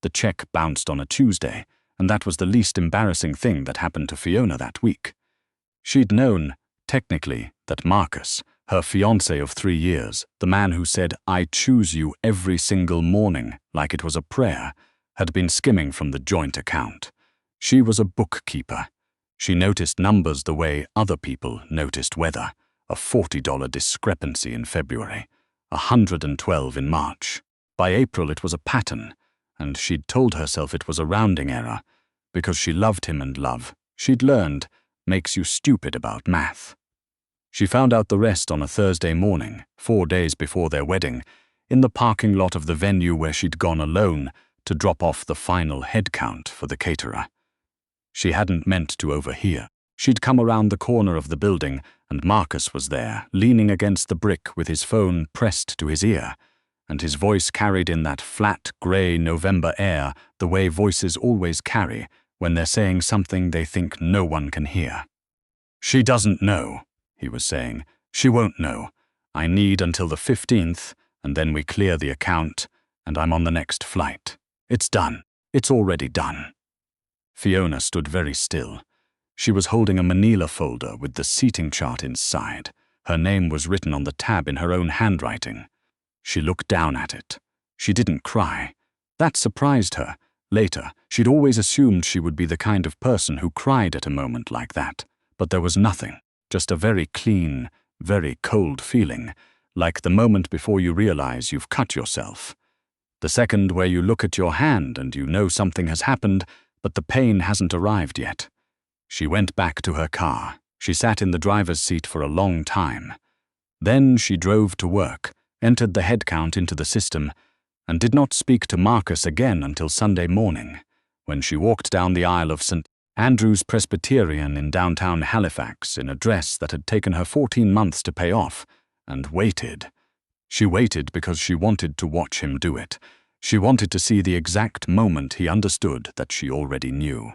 The check bounced on a Tuesday, and that was the least embarrassing thing that happened to Fiona that week. She'd known, technically, that Marcus, her fiancé of 3 years, the man who said, "I choose you" every single morning like it was a prayer, had been skimming from the joint account. She was a bookkeeper. She noticed numbers the way other people noticed weather. A $40 discrepancy in February, 112 in March. By April it was a pattern, and she'd told herself it was a rounding error, because she loved him, and love, she'd learned, makes you stupid about math. She found out the rest on a Thursday morning, 4 days before their wedding, in the parking lot of the venue where she'd gone alone to drop off the final head count for the caterer. She hadn't meant to overhear. She'd come around the corner of the building, and Marcus was there, leaning against the brick with his phone pressed to his ear, and his voice carried in that flat, grey November air the way voices always carry when they're saying something they think no one can hear. "She doesn't know," he was saying. "She won't know. I need until the 15th, and then we clear the account, and I'm on the next flight. It's done. It's already done." Fiona stood very still. She was holding a manila folder with the seating chart inside. Her name was written on the tab in her own handwriting. She looked down at it. She didn't cry. That surprised her. Later, she'd always assumed she would be the kind of person who cried at a moment like that. But there was nothing, just a very clean, very cold feeling, like the moment before you realize you've cut yourself. The second where you look at your hand and you know something has happened, but the pain hasn't arrived yet. She went back to her car. She sat in the driver's seat for a long time. Then she drove to work, entered the head count into the system, and did not speak to Marcus again until Sunday morning, when she walked down the aisle of St. Andrew's Presbyterian in downtown Halifax in a dress that had taken her 14 months to pay off, and waited. She waited because she wanted to watch him do it. She wanted to see the exact moment he understood that she already knew.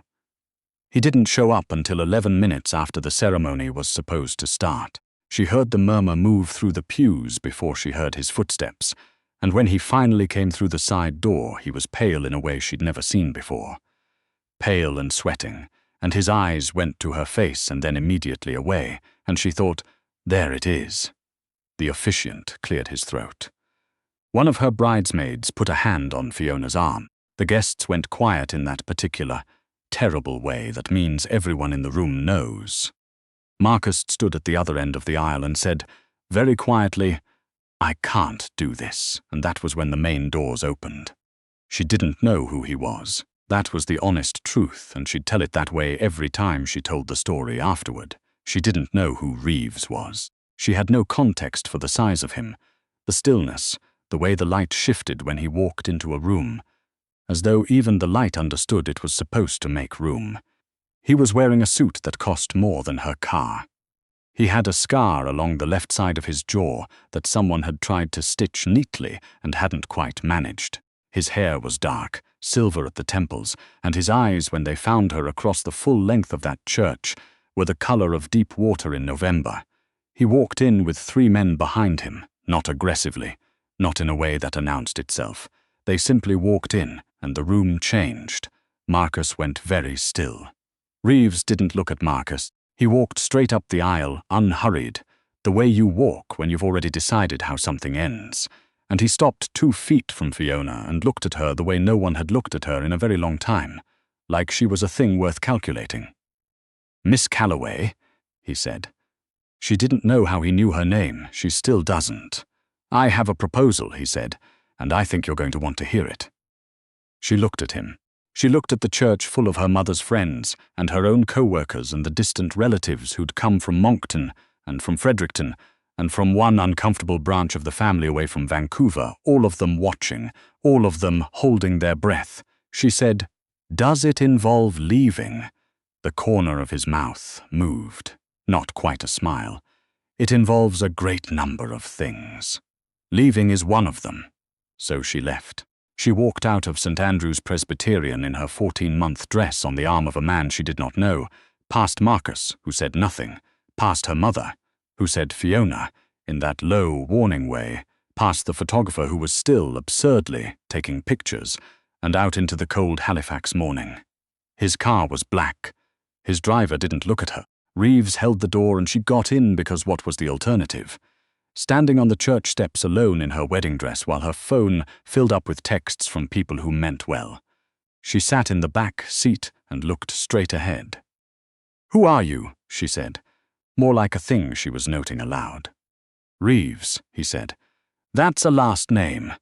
He didn't show up until 11 minutes after the ceremony was supposed to start. She heard the murmur move through the pews before she heard his footsteps, and when he finally came through the side door, he was pale in a way she'd never seen before. Pale and sweating, and his eyes went to her face and then immediately away, and she thought, "There it is." The officiant cleared his throat. One of her bridesmaids put a hand on Fiona's arm. The guests went quiet in that particular, terrible way that means everyone in the room knows. Marcus stood at the other end of the aisle and said, very quietly, "I can't do this," and that was when the main doors opened. She didn't know who he was. That was the honest truth, and she'd tell it that way every time she told the story afterward. She didn't know who Reeves was. She had no context for the size of him, the stillness, the way the light shifted when he walked into a room, as though even the light understood it was supposed to make room. He was wearing a suit that cost more than her car. He had a scar along the left side of his jaw that someone had tried to stitch neatly and hadn't quite managed. His hair was dark, silver at the temples, and his eyes, when they found her across the full length of that church, were the color of deep water in November. He walked in with 3 men behind him, not aggressively, not in a way that announced itself. They simply walked in, and the room changed. Marcus went very still. Reeves didn't look at Marcus. He walked straight up the aisle, unhurried, the way you walk when you've already decided how something ends. And he stopped 2 feet from Fiona and looked at her the way no one had looked at her in a very long time, like she was a thing worth calculating. "Miss Calloway," he said. She didn't know how he knew her name. She still doesn't. "I have a proposal," he said, "and I think you're going to want to hear it." She looked at him. She looked at the church full of her mother's friends and her own co-workers and the distant relatives who'd come from Moncton and from Fredericton and from one uncomfortable branch of the family away from Vancouver, all of them watching, all of them holding their breath. She said, "Does it involve leaving?" The corner of his mouth moved. Not quite a smile. "It involves a great number of things. Leaving is one of them." So she left. She walked out of St. Andrew's Presbyterian in her 14-month dress on the arm of a man she did not know, past Marcus, who said nothing, past her mother, who said Fiona, in that low, warning way, past the photographer who was still, absurdly, taking pictures, and out into the cold Halifax morning. His car was black. His driver didn't look at her. Reeves held the door and she got in because what was the alternative? Standing on the church steps alone in her wedding dress while her phone filled up with texts from people who meant well. She sat in the back seat and looked straight ahead. "Who are you?" she said, more like a thing she was noting aloud. "Reeves," he said. "That's a last name."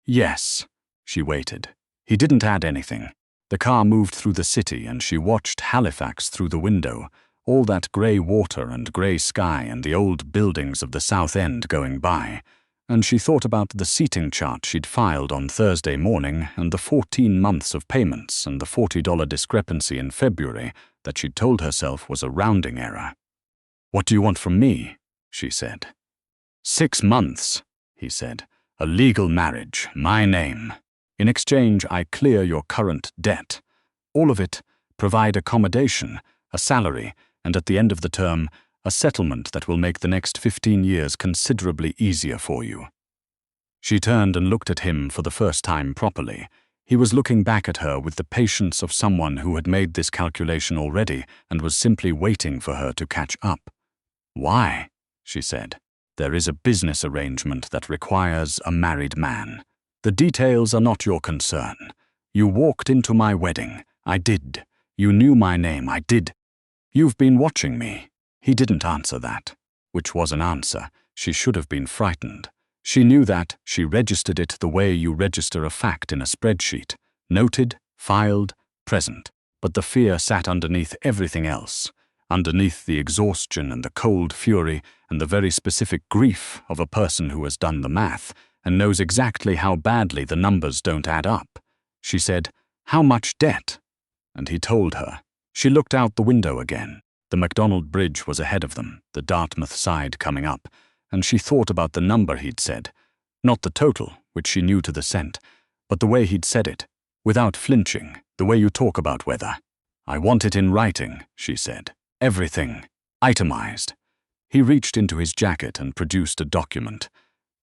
"Yes." She waited. He didn't add anything. The car moved through the city and she watched Halifax through the window, all that grey water and grey sky and the old buildings of the South End going by, and she thought about the seating chart she'd filed on Thursday morning and the 14 months of payments and the $40 discrepancy in February that she'd told herself was a rounding error. "What do you want from me?" she said. 6 months, he said. "A legal marriage, my name. In exchange, I clear your current debt. All of it, provide accommodation, a salary, and at the end of the term, a settlement that will make the next 15 years considerably easier for you." She turned and looked at him for the first time properly. He was looking back at her with the patience of someone who had made this calculation already and was simply waiting for her to catch up. "Why?" she said. "There is a business arrangement that requires a married man. The details are not your concern. You walked into my wedding. I did. You knew my name. I did. You've been watching me." He didn't answer that, which was an answer. She should have been frightened. She knew that. She registered it the way you register a fact in a spreadsheet. Noted, filed, present. But the fear sat underneath everything else. Underneath the exhaustion and the cold fury and the very specific grief of a person who has done the math and knows exactly how badly the numbers don't add up. She said, "How much debt?" And he told her. She looked out the window again. The Macdonald Bridge was ahead of them, the Dartmouth side coming up, and she thought about the number he'd said. Not the total, which she knew to the cent, but the way he'd said it, without flinching, the way you talk about weather. "I want it in writing," she said. "Everything. Itemized." He reached into his jacket and produced a document.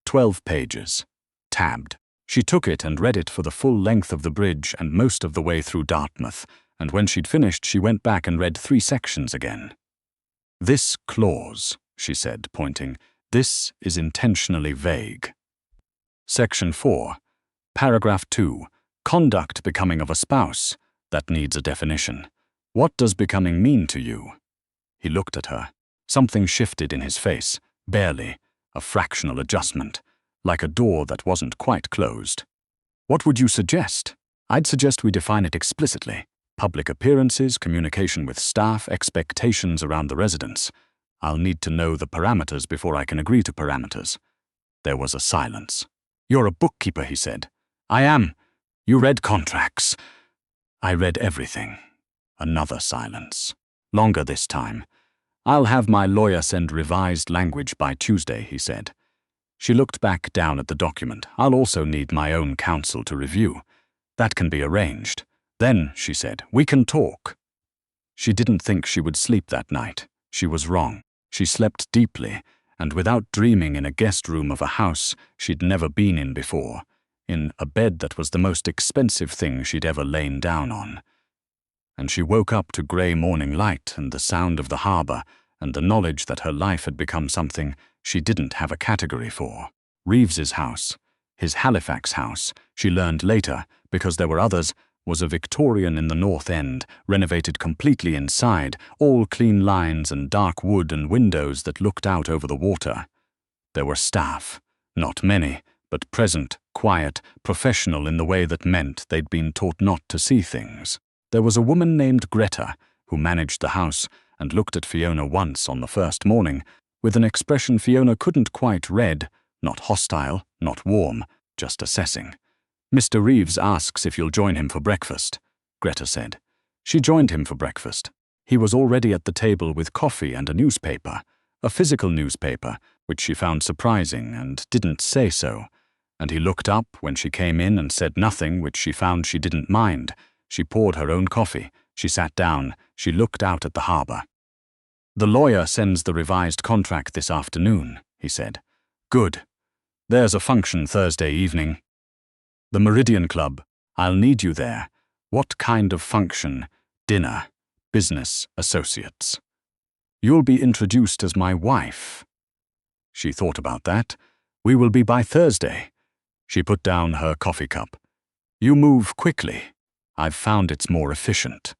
12 pages. Tabbed. She took it and read it for the full length of the bridge and most of the way through Dartmouth, and when she'd finished she went back and read 3 sections again. "This clause," she said, pointing, "this is intentionally vague." Section 4. Paragraph 2. Conduct becoming of a spouse. That needs a definition. What does becoming mean to you? He looked at her. Something shifted in his face, barely, a fractional adjustment, like a door that wasn't quite closed. "What would you suggest?" "I'd suggest we define it explicitly. Public appearances, communication with staff, expectations around the residence. I'll need to know the parameters before I can agree to parameters." There was a silence. "You're a bookkeeper," he said. "I am. You read contracts." "I read everything." Another silence. Longer this time. "I'll have my lawyer send revised language by Tuesday," he said. She looked back down at the document. "I'll also need my own counsel to review. That can be arranged. Then," she said, "we can talk." She didn't think she would sleep that night. She was wrong. She slept deeply, and without dreaming in a guest room of a house she'd never been in before, in a bed that was the most expensive thing she'd ever lain down on. And she woke up to grey morning light and the sound of the harbour and the knowledge that her life had become something she didn't have a category for. Reeves's house, his Halifax house, she learned later, because there were others, was a Victorian in the North End, renovated completely inside, all clean lines and dark wood and windows that looked out over the water. There were staff, not many, but present, quiet, professional in the way that meant they'd been taught not to see things. There was a woman named Greta who managed the house and looked at Fiona once on the first morning with an expression Fiona couldn't quite read, not hostile, not warm, just assessing. "Mr. Reeves asks if you'll join him for breakfast," Greta said. She joined him for breakfast. He was already at the table with coffee and a newspaper, a physical newspaper, which she found surprising and didn't say so. And he looked up when she came in and said nothing, which she found she didn't mind. She poured her own coffee. She sat down. She looked out at the harbour. "The lawyer sends the revised contract this afternoon," he said. "Good. There's a function Thursday evening." The Meridian Club, I'll need you there. What kind of function? Dinner. Business associates. You'll be introduced as my wife. She thought about that. We will be by Thursday. She put down her coffee cup. You move quickly. I've found it's more efficient.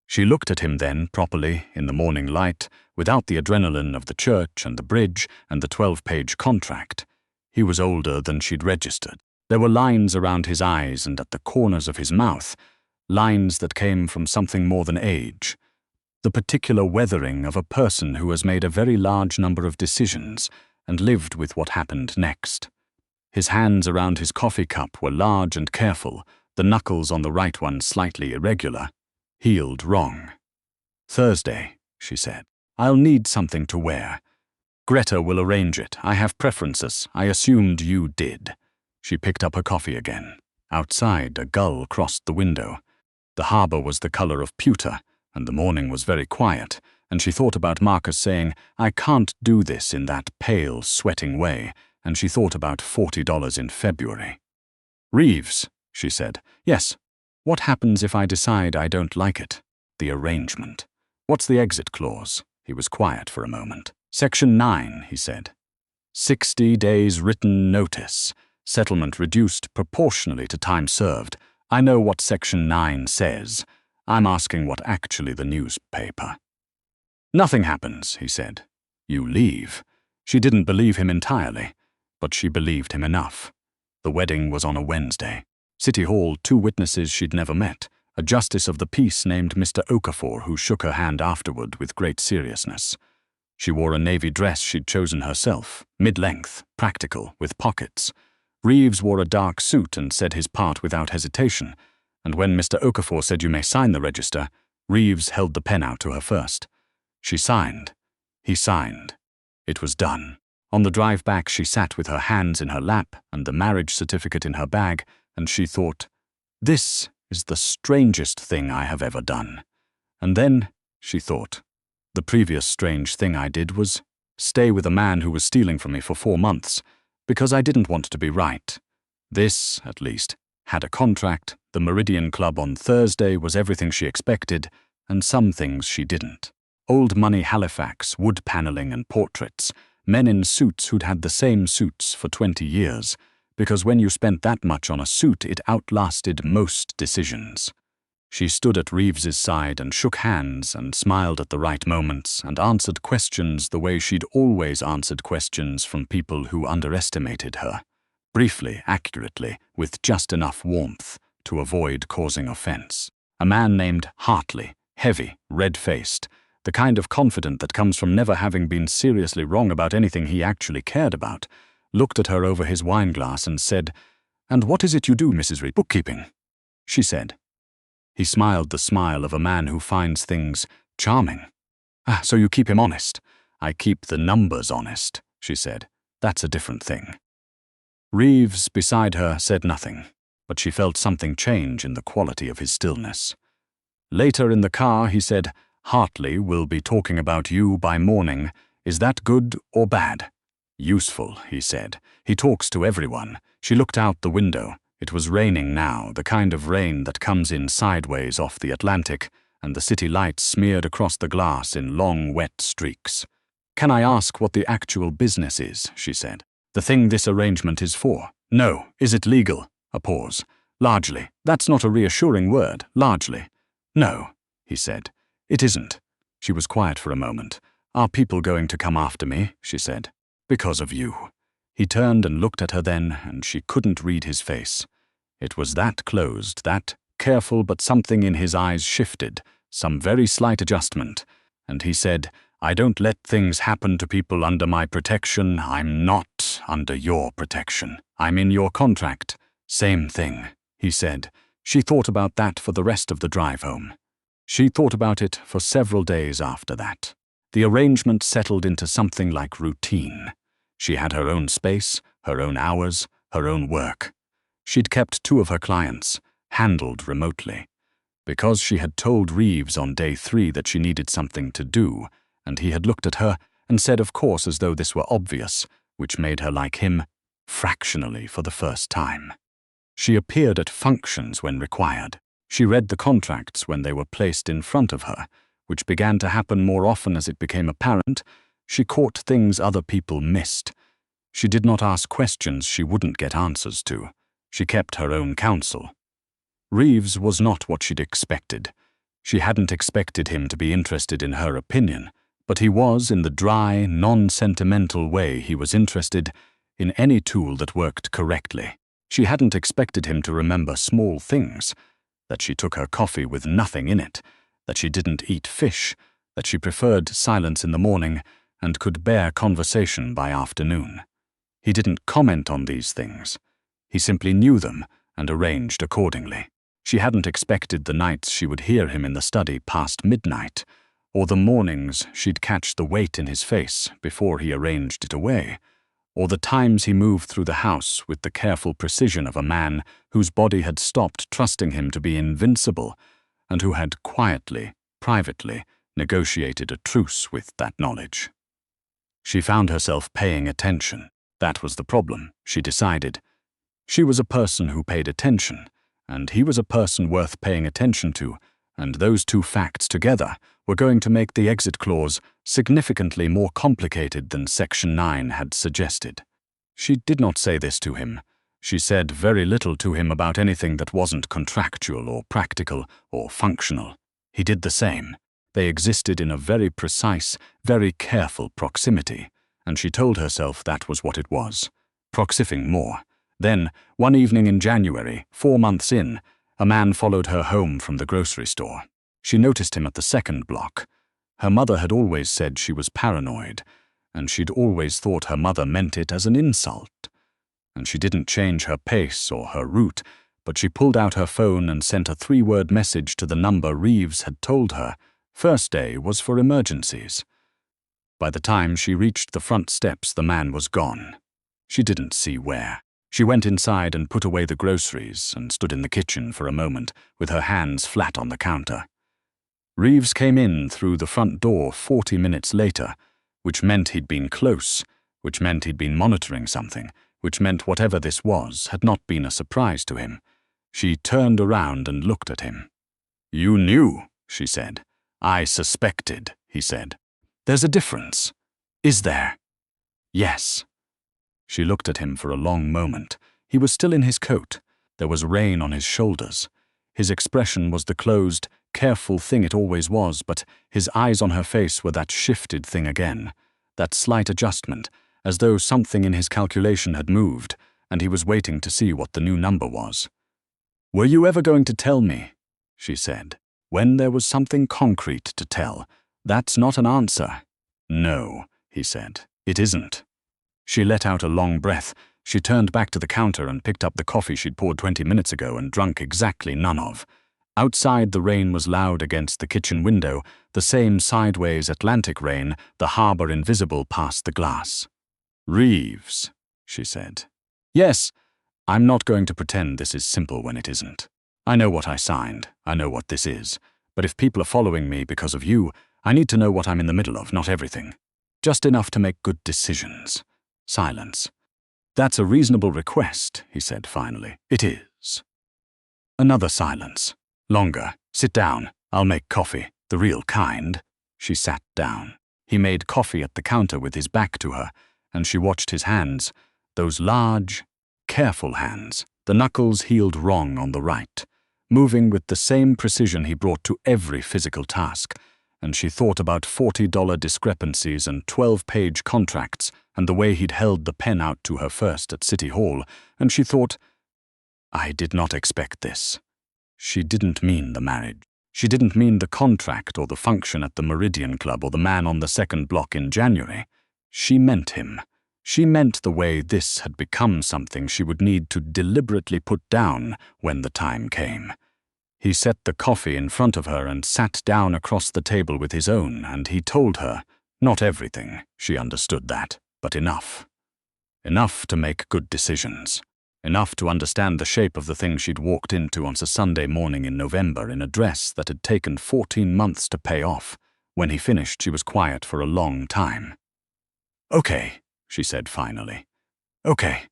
She looked at him then, properly, in the morning light, without the adrenaline of the church and the bridge and the 12-page contract. He was older than she'd registered. There were lines around his eyes and at the corners of his mouth, lines that came from something more than age. The particular weathering of a person who has made a very large number of decisions and lived with what happened next. His hands around his coffee cup were large and careful, the knuckles on the right one slightly irregular. Healed wrong. Thursday, she said. I'll need something to wear. Greta will arrange it. I have preferences. I assumed you did. She picked up her coffee again. Outside, a gull crossed the window. The harbor was the color of pewter, and the morning was very quiet, and she thought about Marcus saying, I can't do this in that pale, sweating way, and she thought about $40 in February. Reeves, she said. Yes. What happens if I decide I don't like it? The arrangement. What's the exit clause? He was quiet for a moment. Section 9, he said. 60 days written notice. Settlement reduced proportionally to time served. I know what Section 9 says. I'm asking what actually the newspaper. Nothing happens, he said. You leave. She didn't believe him entirely, but she believed him enough. The wedding was on a Wednesday. City Hall, 2 witnesses she'd never met, a justice of the peace named Mr. Okafor who shook her hand afterward with great seriousness. She wore a navy dress she'd chosen herself, mid-length, practical, with pockets. Reeves wore a dark suit and said his part without hesitation, and when Mr. Okafor said you may sign the register, Reeves held the pen out to her first. She signed. He signed. It was done. On the drive back she sat with her hands in her lap and the marriage certificate in her bag, and she thought, this is the strangest thing I have ever done. And then, she thought, the previous strange thing I did was stay with a man who was stealing from me for 4 months, because I didn't want to be right. This, at least, had a contract, the Meridian Club on Thursday was everything she expected, and some things she didn't. Old money Halifax, wood paneling and portraits, men in suits who'd had the same suits for 20 years, because when you spent that much on a suit, it outlasted most decisions. She stood at Reeves's side and shook hands and smiled at the right moments and answered questions the way she'd always answered questions from people who underestimated her. Briefly, accurately, with just enough warmth to avoid causing offense. A man named Hartley, heavy, red-faced, the kind of confident that comes from never having been seriously wrong about anything he actually cared about, looked at her over his wineglass and said, "And what is it you do, Mrs. Reed?" "Bookkeeping," she said. He smiled the smile of a man who finds things charming. "Ah, so you keep him honest." "I keep the numbers honest," she said. "That's a different thing." Reeves, beside her, said nothing, but she felt something change in the quality of his stillness. Later in the car, he said, "Hartley will be talking about you by morning. Is that good or bad?" "Useful," he said. "He talks to everyone." She looked out the window. It was raining now, the kind of rain that comes in sideways off the Atlantic, and the city lights smeared across the glass in long, wet streaks. "Can I ask what the actual business is?" she said. "The thing this arrangement is for." "No. Is it legal?" A pause. "Largely. That's not a reassuring word. Largely." "No," he said. "It isn't." She was quiet for a moment. "Are people going to come after me?" she said. "Because of you." He turned and looked at her then, and she couldn't read his face. It was that closed, that careful, but something in his eyes shifted, some very slight adjustment, and he said, "I don't let things happen to people under my protection. I'm not under your protection. I'm in your contract." "Same thing," he said. She thought about that for the rest of the drive home. She thought about it for several days after that. The arrangement settled into something like routine. She had her own space, her own hours, her own work. She'd kept 2 of her clients, handled remotely. Because she had told Reeves on day 3 that she needed something to do, and he had looked at her and said of course as though this were obvious, which made her like him, fractionally for the first time. She appeared at functions when required. She read the contracts when they were placed in front of her, which began to happen more often as it became apparent. She caught things other people missed. She did not ask questions she wouldn't get answers to. She kept her own counsel. Reeves was not what she'd expected. She hadn't expected him to be interested in her opinion, but he was in the dry, non-sentimental way he was interested in any tool that worked correctly. She hadn't expected him to remember small things, that she took her coffee with nothing in it, that she didn't eat fish, that she preferred silence in the morning and could bear conversation by afternoon. He didn't comment on these things. He simply knew them and arranged accordingly. She hadn't expected the nights she would hear him in the study past midnight, or the mornings she'd catch the weight in his face before he arranged it away, or the times he moved through the house with the careful precision of a man whose body had stopped trusting him to be invincible and who had quietly, privately, negotiated a truce with that knowledge. She found herself paying attention. That was the problem, she decided. She was a person who paid attention, and he was a person worth paying attention to, and those two facts together were going to make the exit clause significantly more complicated than Section 9 had suggested. She did not say this to him. She said very little to him about anything that wasn't contractual or practical or functional. He did the same. They existed in a very precise, very careful proximity, and she told herself that was what it was. Proxifying more. Then, one evening in January, 4 months in, a man followed her home from the grocery store. She noticed him at the second block. Her mother had always said she was paranoid, and she'd always thought her mother meant it as an insult. And she didn't change her pace or her route, but she pulled out her phone and sent a 3-word message to the number Reeves had told her. First day was for emergencies. By the time she reached the front steps, the man was gone. She didn't see where. She went inside and put away the groceries and stood in the kitchen for a moment with her hands flat on the counter. Reeves came in through the front door 40 minutes later, which meant he'd been close, which meant he'd been monitoring something, which meant whatever this was had not been a surprise to him. She turned around and looked at him. "You knew," she said. "I suspected," he said. "There's a difference." "Is there?" "Yes." She looked at him for a long moment. He was still in his coat. There was rain on his shoulders. His expression was the closed, careful thing it always was, but his eyes on her face were that shifted thing again, that slight adjustment, as though something in his calculation had moved, and he was waiting to see what the new number was. "Were you ever going to tell me?" she said. "When there was something concrete to tell. That's not an answer." "No," he said. "It isn't." She let out a long breath. She turned back to the counter and picked up the coffee she'd poured 20 minutes ago and drunk exactly none of. Outside, the rain was loud against the kitchen window, the same sideways Atlantic rain, the harbor invisible past the glass. "Reeves," she said. "Yes, I'm not going to pretend this is simple when it isn't. I know what I signed. I know what this is. But if people are following me because of you, I need to know what I'm in the middle of, not everything. Just enough to make good decisions." Silence. "That's a reasonable request," he said finally. "It is." Another silence. Longer. "Sit down. I'll make coffee. The real kind." She sat down. He made coffee at the counter with his back to her, and she watched his hands, those large, careful hands, the knuckles healed wrong on the right, moving with the same precision he brought to every physical task, and she thought about $40 discrepancies and 12-page contracts and the way he'd held the pen out to her first at City Hall, and she thought, "I did not expect this." She didn't mean the marriage. She didn't mean the contract or the function at the Meridian Club or the man on the second block in January. She meant him. She meant the way this had become something she would need to deliberately put down when the time came. He set the coffee in front of her and sat down across the table with his own, and he told her, not everything, she understood that, but enough. Enough to make good decisions. Enough to understand the shape of the thing she'd walked into on a Sunday morning in November in a dress that had taken 14 months to pay off. When he finished, she was quiet for a long time. "Okay," she said finally. "Okay.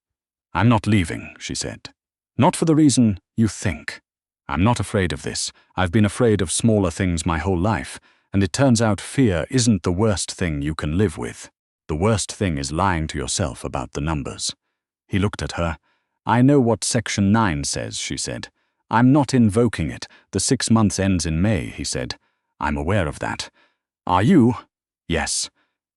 I'm not leaving," she said. Not for the reason you think. I'm not afraid of this. I've been afraid of smaller things my whole life, and it turns out fear isn't the worst thing you can live with. The worst thing is lying to yourself about the numbers. He looked at her. I know what Section 9 says, she said. I'm not invoking it. The 6 months ends in May, he said. I'm aware of that. Are you? Yes.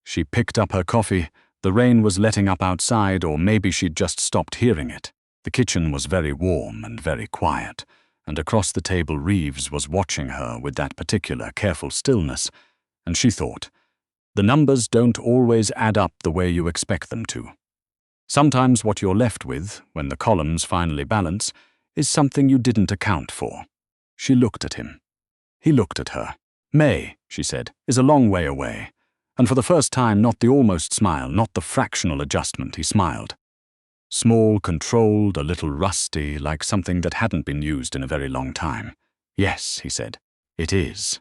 She picked up her coffee. The rain was letting up outside, or maybe she'd just stopped hearing it. The kitchen was very warm and very quiet, and across the table Reeves was watching her with that particular careful stillness, and she thought, the numbers don't always add up the way you expect them to. Sometimes what you're left with, when the columns finally balance, is something you didn't account for. She looked at him. He looked at her. May, she said, is a long way away. And for the first time, not the almost smile, not the fractional adjustment, he smiled. Small, controlled, a little rusty, like something that hadn't been used in a very long time. Yes, he said, it is.